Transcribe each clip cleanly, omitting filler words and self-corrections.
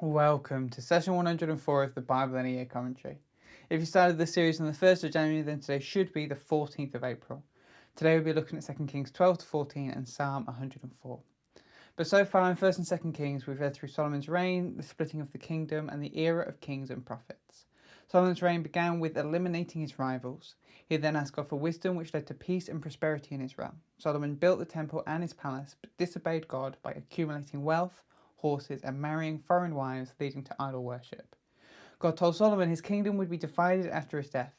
Welcome to session 104 of the Bible in a Year commentary. If you started the series on the 1st of January, then today should be the 14th of April. Today we'll be looking at 2 Kings 12 to 14 and Psalm 104. But so far in 1st and 2nd Kings, we've read through Solomon's reign, the splitting of the kingdom, and the era of kings and prophets. Solomon's reign began with eliminating his rivals. He then asked God for wisdom, which led to peace and prosperity in Israel. Solomon built the temple and his palace, but disobeyed God by accumulating wealth, horses, and marrying foreign wives, leading to idol worship. God told Solomon his kingdom would be divided after his death.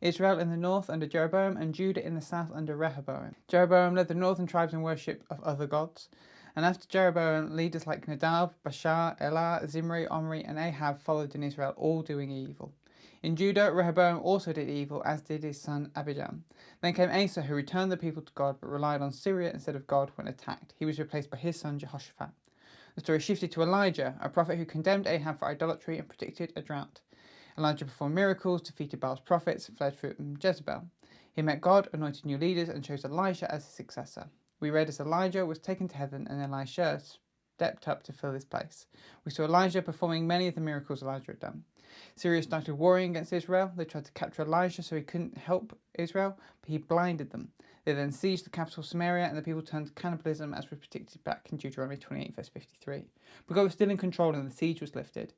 Israel in the north under Jeroboam and Judah in the south under Rehoboam. Jeroboam led the northern tribes in worship of other gods, and after Jeroboam, leaders like Nadab, Baasha, Elah, Zimri, Omri, and Ahab followed in Israel, all doing evil. In Judah, Rehoboam also did evil, as did his son Abijam. Then came Asa, who returned the people to God, but relied on Syria instead of God when attacked. He was replaced by his son Jehoshaphat. The story shifted to Elijah, a prophet who condemned Ahab for idolatry and predicted a drought. Elijah performed miracles, defeated Baal's prophets, fled from Jezebel. He met God, anointed new leaders, and chose Elisha as his successor. We read as Elijah was taken to heaven and Elisha stepped up to fill his place. We saw Elijah performing many of the miracles Elijah had done. Syria started warring against Israel. They tried to capture Elijah so he couldn't help Israel, but he blinded them. They then sieged the capital Samaria, and the people turned to cannibalism, as was predicted back in Deuteronomy 28 verse 53. But God was still in control and the siege was lifted.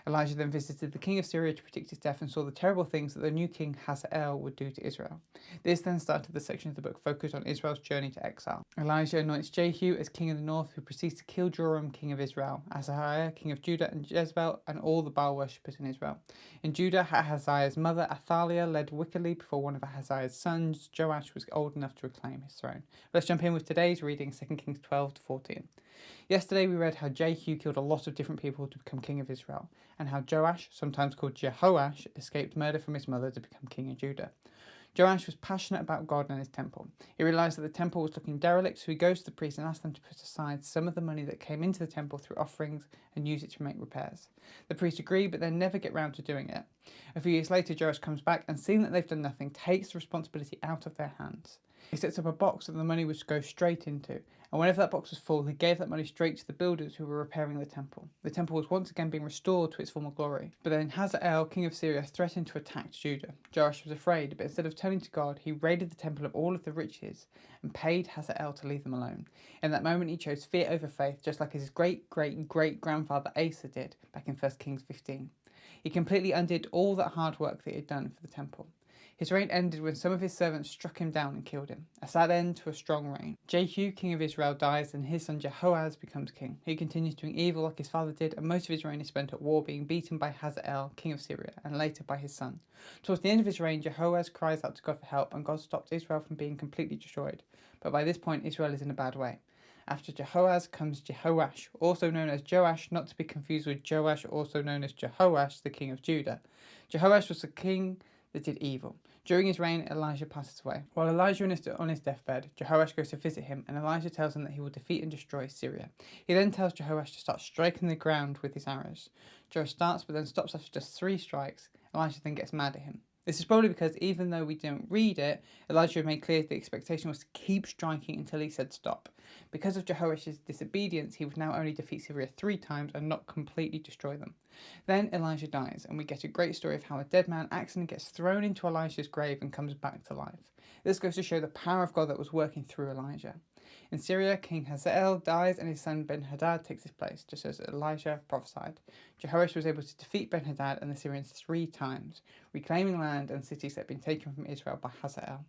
Elijah then visited the king of Syria to predict his death and saw the terrible things that the new king Hazael would do to Israel. This then started the section of the book focused on Israel's journey to exile. Elijah anoints Jehu as king of the north, who proceeds to kill Joram, king of Israel, Ahaziah, king of Judah, and Jezebel, and all the Baal worshippers in Israel. In Judah, Ahaziah's mother Athaliah led wickedly before one of Ahaziah's sons, Joash, was old enough to reclaim his throne. Let's jump in with today's reading, 2 Kings 12 to 14. Yesterday we read how Jehu killed a lot of different people to become king of Israel, and how Joash, sometimes called Jehoash, escaped murder from his mother to become king of Judah. Joash was passionate about God and his temple. He realised that the temple was looking derelict, so he goes to the priests and asks them to put aside some of the money that came into the temple through offerings and use it to make repairs. The priests agree, but they never get round to doing it. A few years later, Joash comes back and, seeing that they've done nothing, takes the responsibility out of their hands. He sets up a box that the money was to go straight into, and whenever that box was full, he gave that money straight to the builders who were repairing the temple. The temple was once again being restored to its former glory. But then Hazael, king of Syria, threatened to attack Judah. Joash was afraid, but instead of turning to God, he raided the temple of all of the riches and paid Hazael to leave them alone. In that moment, he chose fear over faith, just like his great-great-great-grandfather Asa did back in 1 Kings 15. He completely undid all that hard work that he had done for the temple. His reign ended when some of his servants struck him down and killed him. A sad end to a strong reign. Jehu, king of Israel, dies and his son Jehoaz becomes king. He continues doing evil like his father did, and most of his reign is spent at war, being beaten by Hazael, king of Syria, and later by his son. Towards the end of his reign, Jehoaz cries out to God for help, and God stopped Israel from being completely destroyed. But by this point, Israel is in a bad way. After Jehoaz comes Jehoash, also known as Joash, not to be confused with Joash, also known as Jehoash, the king of Judah. Jehoash was the king that did evil. During his reign, Elijah passes away. While Elijah is on his deathbed, Jehoash goes to visit him, and Elijah tells him that he will defeat and destroy Syria. He then tells Jehoash to start striking the ground with his arrows. Joash starts, but then stops after just 3 strikes. Elijah then gets mad at him. This is probably because, even though we don't read it, Elijah made clear the expectation was to keep striking until he said stop. Because of Jehoash's disobedience, he would now only defeat Syria 3 times and not completely destroy them. Then Elijah dies, and we get a great story of how a dead man accidentally gets thrown into Elijah's grave and comes back to life. This goes to show the power of God that was working through Elijah. In Syria, King Hazael dies and his son Ben-Hadad takes his place, just as Elijah prophesied. Jehoash was able to defeat Ben-Hadad and the Syrians 3 times, reclaiming land and cities that had been taken from Israel by Hazael.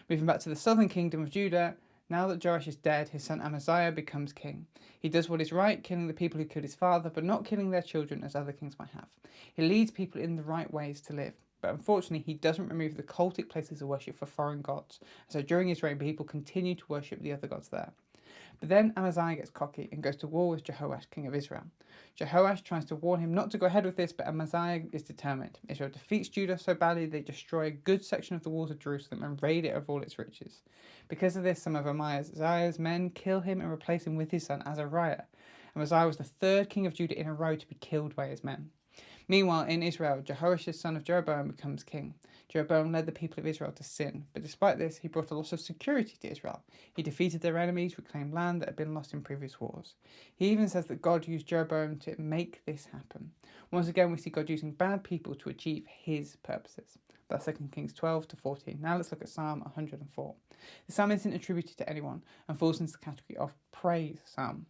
Moving back to the southern kingdom of Judah, now that Joash is dead, his son Amaziah becomes king. He does what is right, killing the people who killed his father, but not killing their children as other kings might have. He leads people in the right ways to live. But unfortunately, he doesn't remove the cultic places of worship for foreign gods, so during his reign, people continue to worship the other gods there. But then Amaziah gets cocky and goes to war with Jehoash, king of Israel. Jehoash tries to warn him not to go ahead with this, but Amaziah is determined. Israel defeats Judah so badly they destroy a good section of the walls of Jerusalem and raid it of all its riches. Because of this, some of Amaziah's men kill him and replace him with his son Azariah. Amaziah was the 3rd king of Judah in a row to be killed by his men. Meanwhile, in Israel, Jehoash, son of Jeroboam, becomes king. Jeroboam led the people of Israel to sin, but despite this, he brought a lot of security to Israel. He defeated their enemies, reclaimed land that had been lost in previous wars. He even says that God used Jeroboam to make this happen. Once again, we see God using bad people to achieve his purposes. That's 2 Kings 12 to 14. Now let's look at Psalm 104. The psalm isn't attributed to anyone and falls into the category of praise psalm.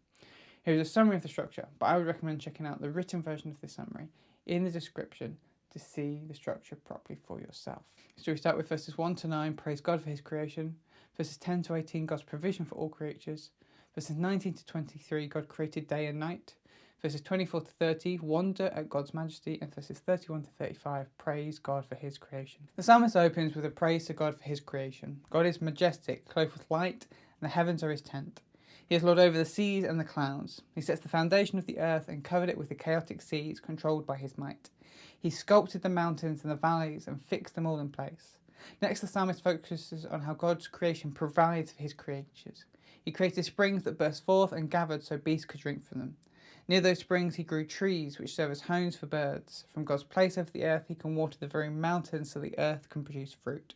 Here is a summary of the structure, but I would recommend checking out the written version of this summary in the description to see the structure properly for yourself. So we start with verses 1 to 9, praise God for his creation. Verses 10 to 18, God's provision for all creatures. Verses 19 to 23, God created day and night. Verses 24 to 30, wonder at God's majesty. And verses 31 to 35, praise God for his creation. The psalmist opens with a praise to God for his creation. God is majestic, clothed with light, and the heavens are his tent. He is Lord over the seas and the clouds. He sets the foundation of the earth and covered it with the chaotic seas, controlled by his might. He sculpted the mountains and the valleys and fixed them all in place. Next, the psalmist focuses on how God's creation provides for his creatures. He created springs that burst forth and gathered so beasts could drink from them. Near those springs he grew trees which serve as homes for birds. From God's place over the earth he can water the very mountains so the earth can produce fruit.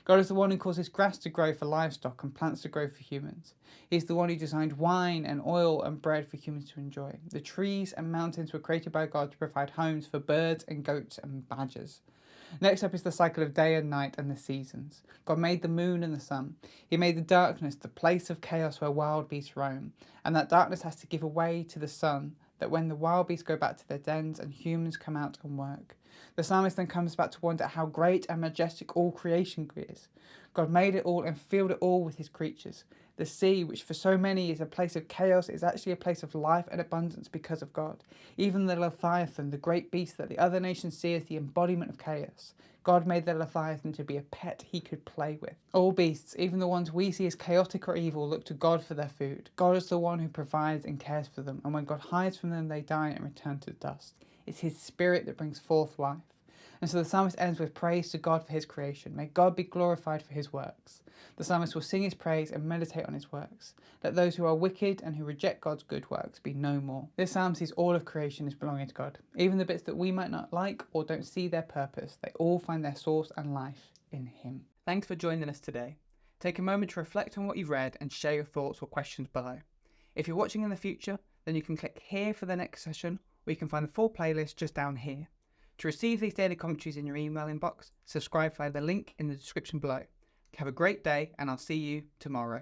God is the one who causes grass to grow for livestock and plants to grow for humans. He is the one who designed wine and oil and bread for humans to enjoy. The trees and mountains were created by God to provide homes for birds and goats and badgers. Next up is the cycle of day and night and the seasons. God made the moon and the sun. He made the darkness, the place of chaos where wild beasts roam. And that darkness has to give way to the sun, that when the wild beasts go back to their dens and humans come out and work. The psalmist then comes back to wonder how great and majestic all creation is. God made it all and filled it all with his creatures. The sea, which for so many is a place of chaos, is actually a place of life and abundance because of God. Even the Leviathan, the great beast that the other nations see as the embodiment of chaos, God made the Leviathan to be a pet he could play with. All beasts, even the ones we see as chaotic or evil, look to God for their food. God is the one who provides and cares for them, and when God hides from them, they die and return to dust. It's his spirit that brings forth life. And so the psalmist ends with praise to God for his creation. May God be glorified for his works. The psalmist will sing his praise and meditate on his works. Let those who are wicked and who reject God's good works be no more. This psalm sees all of creation as belonging to God. Even the bits that we might not like or don't see their purpose, they all find their source and life in him. Thanks for joining us today. Take a moment to reflect on what you've read and share your thoughts or questions below. If you're watching in the future, then you can click here for the next session, or you can find the full playlist just down here. To receive these daily commentaries in your email inbox, subscribe via the link in the description below. Have a great day, and I'll see you tomorrow.